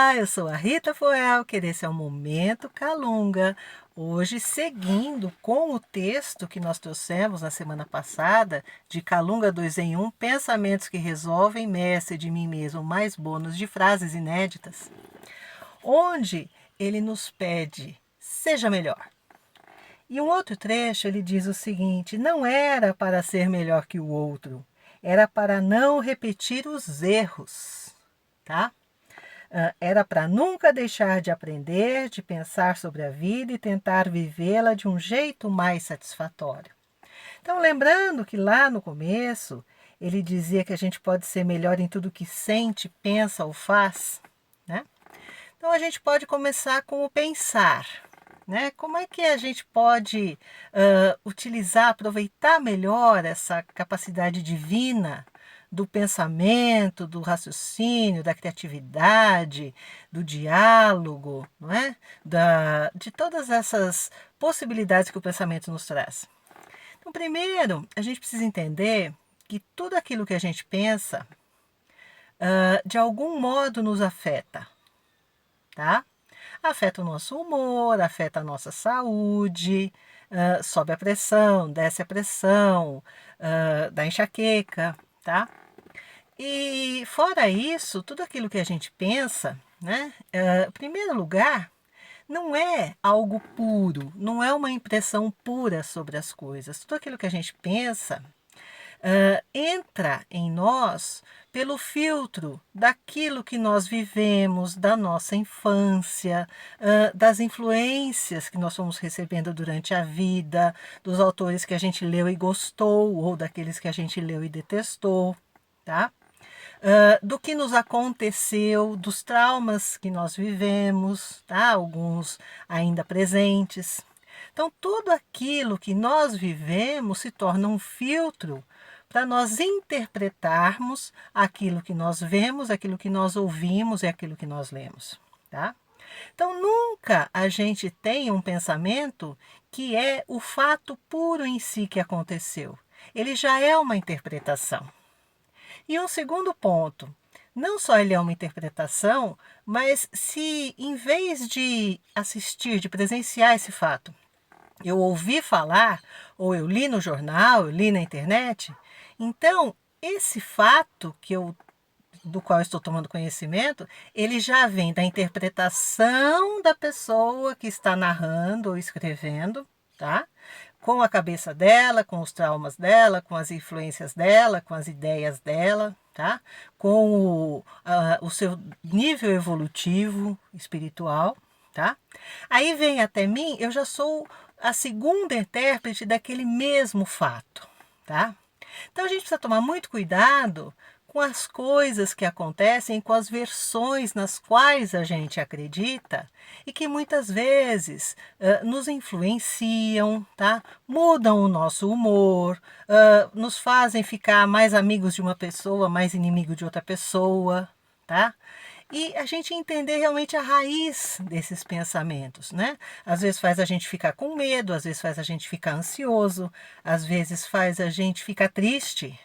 Olá, eu sou a Rita Foelker, esse é o Momento Calunga. Hoje, seguindo com o texto que nós trouxemos na semana passada, de Calunga 2 em 1, Pensamentos que Resolvem, Mestre de Mim Mesmo, mais bônus de frases inéditas, onde ele nos pede, seja melhor. E um outro trecho ele diz o seguinte: não era para ser melhor que o outro, era para não repetir os erros, tá? Era para nunca deixar de aprender, de pensar sobre a vida e tentar vivê-la de um jeito mais satisfatório. Então, lembrando que lá no começo ele dizia que a gente pode ser melhor em tudo que sente, pensa ou faz, né? Então, a gente pode começar com o pensar, né? Como é que a gente pode utilizar, aproveitar melhor essa capacidade divina do pensamento, do raciocínio, da criatividade, do diálogo, não é? De todas essas possibilidades que o pensamento nos traz. Então, primeiro, a gente precisa entender que tudo aquilo que a gente pensa, de algum modo nos afeta, tá? Afeta o nosso humor, afeta a nossa saúde, sobe a pressão, desce a pressão, dá enxaqueca, tá? E fora isso, tudo aquilo que a gente pensa, né? Em primeiro lugar, não é algo puro, não é uma impressão pura sobre as coisas. Tudo aquilo que a gente pensa entra em nós pelo filtro daquilo que nós vivemos, da nossa infância, das influências que nós fomos recebendo durante a vida, dos autores que a gente leu e gostou, ou daqueles que a gente leu e detestou, tá? Do que nos aconteceu, dos traumas que nós vivemos, tá? Alguns ainda presentes. Então, tudo aquilo que nós vivemos se torna um filtro para nós interpretarmos aquilo que nós vemos, aquilo que nós ouvimos e aquilo que nós lemos, tá? Então, nunca a gente tem um pensamento que é o fato puro em si que aconteceu. Ele já é uma interpretação. E um segundo ponto, não só ele é uma interpretação, mas se em vez de assistir, de presenciar esse fato, eu ouvi falar, ou eu li no jornal, eu li na internet, então esse fato do qual eu estou tomando conhecimento, ele já vem da interpretação da pessoa que está narrando ou escrevendo, tá? Com a cabeça dela, com os traumas dela, com as influências dela, com as ideias dela, tá? Com o seu nível evolutivo espiritual, tá? Aí vem até mim, eu já sou a segunda intérprete daquele mesmo fato, tá? Então a gente precisa tomar muito cuidado com as coisas que acontecem, com as versões nas quais a gente acredita e que muitas vezes nos influenciam, tá? Mudam o nosso humor, nos fazem ficar mais amigos de uma pessoa, mais inimigo de outra pessoa, tá? E a gente entender realmente a raiz desses pensamentos, né? Às vezes faz a gente ficar com medo, às vezes faz a gente ficar ansioso, às vezes faz a gente ficar triste,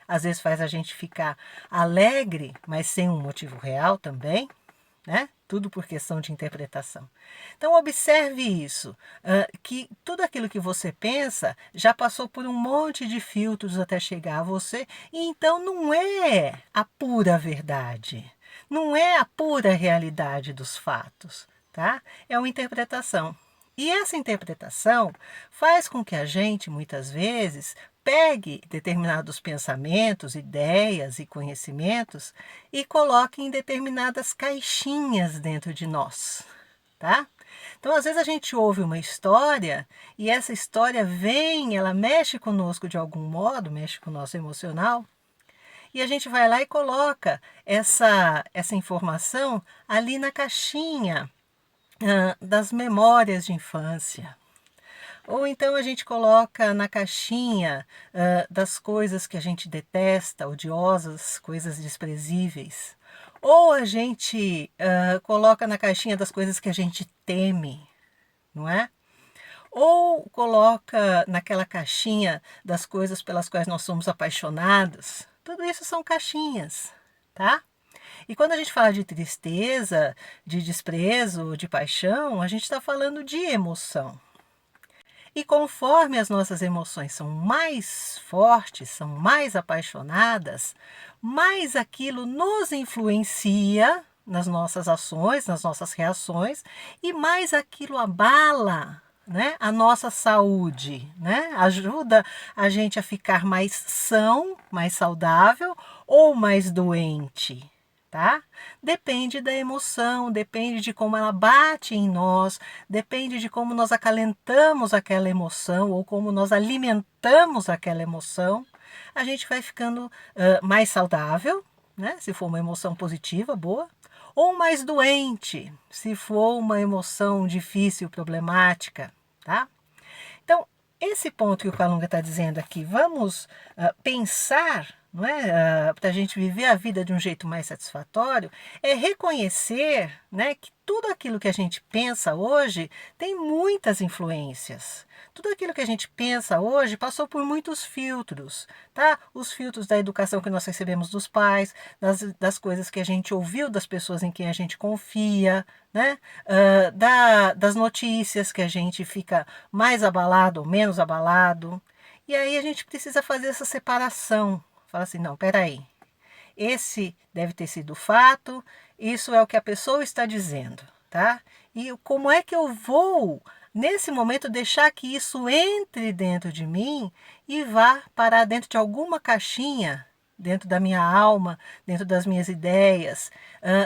às vezes faz a gente ficar alegre, mas sem um motivo real também, né? Tudo por questão de interpretação. Então observe isso, que tudo aquilo que você pensa já passou por um monte de filtros até chegar a você, e então não é a pura verdade, não é a pura realidade dos fatos, tá? É uma interpretação. E essa interpretação faz com que a gente, muitas vezes, pegue determinados pensamentos, ideias e conhecimentos e coloque em determinadas caixinhas dentro de nós, tá? Então, às vezes a gente ouve uma história e essa história vem, ela mexe conosco de algum modo, mexe com o nosso emocional, e a gente vai lá e coloca essa informação ali na caixinha das memórias de infância. Ou então a gente coloca na caixinha das coisas que a gente detesta, odiosas, coisas desprezíveis. Ou a gente coloca na caixinha das coisas que a gente teme, não é? Ou coloca naquela caixinha das coisas pelas quais nós somos apaixonados. Tudo isso são caixinhas, tá? E quando a gente fala de tristeza, de desprezo, de paixão, a gente está falando de emoção. E conforme as nossas emoções são mais fortes, são mais apaixonadas, mais aquilo nos influencia nas nossas ações, nas nossas reações, e mais aquilo abala, né, a nossa saúde, né? Ajuda a gente a ficar mais são, mais saudável ou mais doente. Tá? Depende da emoção, depende de como ela bate em nós, depende de como nós acalentamos aquela emoção ou como nós alimentamos aquela emoção. A gente vai ficando mais saudável, né? Se for uma emoção positiva, boa, ou mais doente, se for uma emoção difícil, problemática, tá? Então, esse ponto que o Kalunga está dizendo aqui, vamos pensar, não é, para a gente viver a vida de um jeito mais satisfatório, é reconhecer, né, que tudo aquilo que a gente pensa hoje tem muitas influências. Tudo aquilo que a gente pensa hoje passou por muitos filtros, tá? Os filtros da educação que nós recebemos dos pais, das coisas que a gente ouviu das pessoas em quem a gente confia, né? Das notícias que a gente fica mais abalado ou menos abalado. E aí a gente precisa fazer essa separação. Fala assim, não, peraí, esse deve ter sido fato, isso é o que a pessoa está dizendo, tá? E como é que eu vou, nesse momento, deixar que isso entre dentro de mim e vá parar dentro de alguma caixinha, dentro da minha alma, dentro das minhas ideias?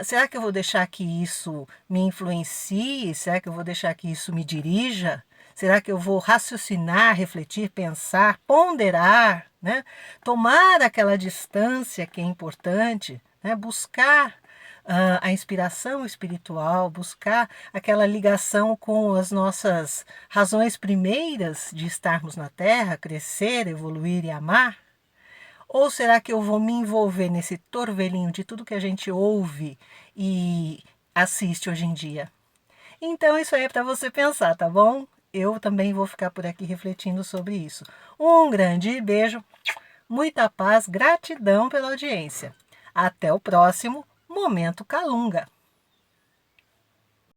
Será que eu vou deixar que isso me influencie? Será que eu vou deixar que isso me dirija? Será que eu vou raciocinar, refletir, pensar, ponderar, né? Tomar aquela distância que é importante, né? Buscar a inspiração espiritual, buscar aquela ligação com as nossas razões primeiras de estarmos na Terra, crescer, evoluir e amar? Ou será que eu vou me envolver nesse torvelinho de tudo que a gente ouve e assiste hoje em dia? Então isso aí é para você pensar, tá bom? Eu também vou ficar por aqui refletindo sobre isso. Um grande beijo, muita paz, gratidão pela audiência. Até o próximo Momento Kalunga.